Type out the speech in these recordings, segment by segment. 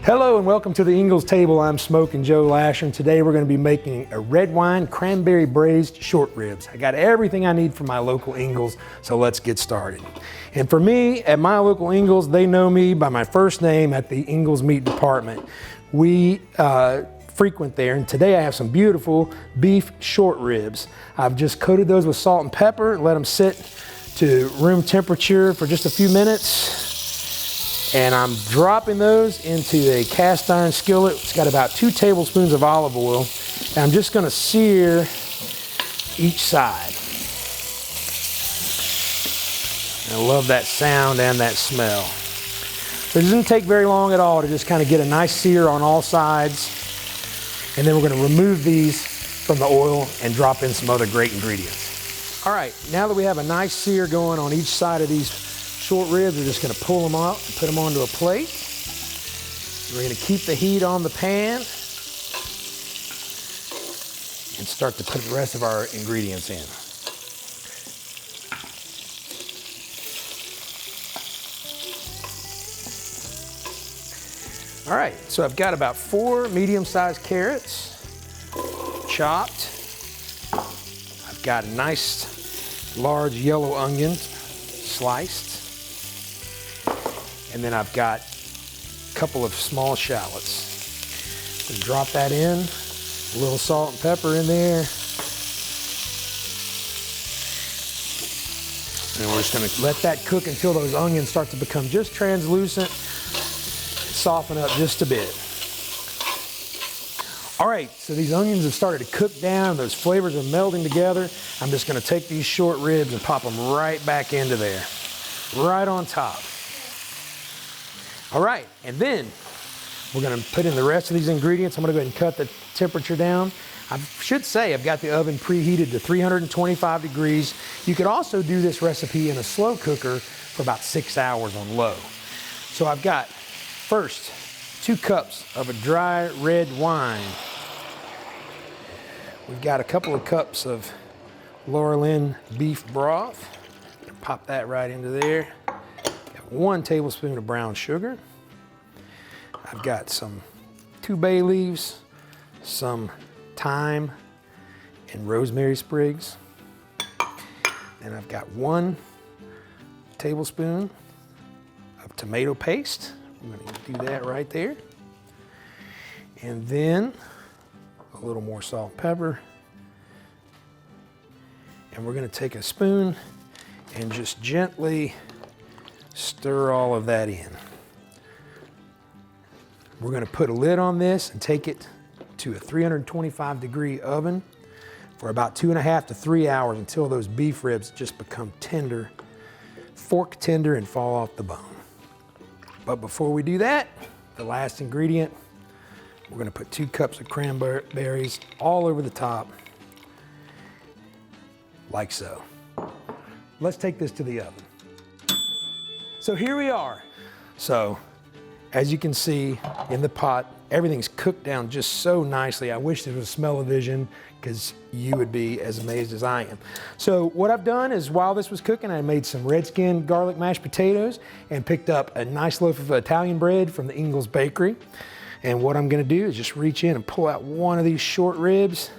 Hello and welcome to the Ingles table. I'm Smoking Joe Lasher, and today we're going to be making a red wine cranberry braised short ribs. I got everything I need from my local Ingles, so let's get started. And for me, at my local Ingles, they know me by my first name at the Ingles Meat Department. We frequent there, and today I have some beautiful beef short ribs. I've just coated those with salt and pepper, let them sit to room temperature for just a few minutes. And I'm dropping those into a cast iron skillet. It's got about 2 tablespoons of olive oil. And I'm just gonna sear each side. And I love that sound and that smell. So it doesn't take very long at all to just kind of get a nice sear on all sides. And then we're gonna remove these from the oil and drop in some other great ingredients. All right, now that we have a nice sear going on each side of these short ribs, we're just going to pull them out and put them onto a plate. We're going to keep the heat on the pan and start to put the rest of our ingredients in. All right, so I've got about 4 medium-sized carrots chopped. I've got a nice large yellow onion sliced. And then I've got a couple of small shallots. Just drop that in, a little salt and pepper in there. And we're just gonna let that cook until those onions start to become just translucent, soften up just a bit. All right, so these onions have started to cook down, those flavors are melding together. I'm just gonna take these short ribs and pop them right back into there, right on top. All right, and then we're gonna put in the rest of these ingredients. I'm gonna go ahead and cut the temperature down. I should say I've got the oven preheated to 325 degrees. You could also do this recipe in a slow cooker for about 6 hours on low. So I've got first 2 cups of a dry red wine. We've got a couple of cups of Laura Lynn beef broth. Pop that right into there. 1 tablespoon of brown sugar. I've got some 2 bay leaves, some thyme and rosemary sprigs. And I've got 1 tablespoon of tomato paste. I'm going to do that right there. And then a little more salt and pepper. And we're going to take a spoon and just gently stir all of that in. We're going to put a lid on this and take it to a 325 degree oven for about 2.5 to 3 hours until those beef ribs just become tender, fork tender, and fall off the bone. But before we do that, the last ingredient, we're going to put 2 cups of cranberries all over the top, like so. Let's take this to the oven. So here we are. So as you can see in the pot, everything's cooked down just so nicely. I wish there was smell-o-vision because you would be as amazed as I am. So what I've done is while this was cooking, I made some red skin garlic mashed potatoes and picked up a nice loaf of Italian bread from the Ingles bakery. And what I'm gonna do is just reach in and pull out 1 of these short ribs,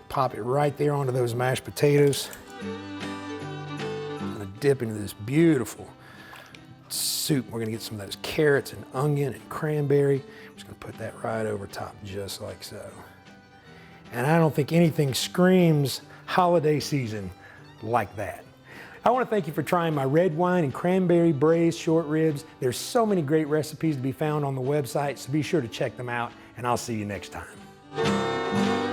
pop it right there onto those mashed potatoes. I'm gonna dip into this beautiful soup. We're gonna get some of those carrots and onion and cranberry. I'm just gonna put that right over top, just like so. And I don't think anything screams holiday season like that. I wanna thank you for trying my red wine and cranberry braised short ribs. There's so many great recipes to be found on the website, so be sure to check them out, and I'll see you next time.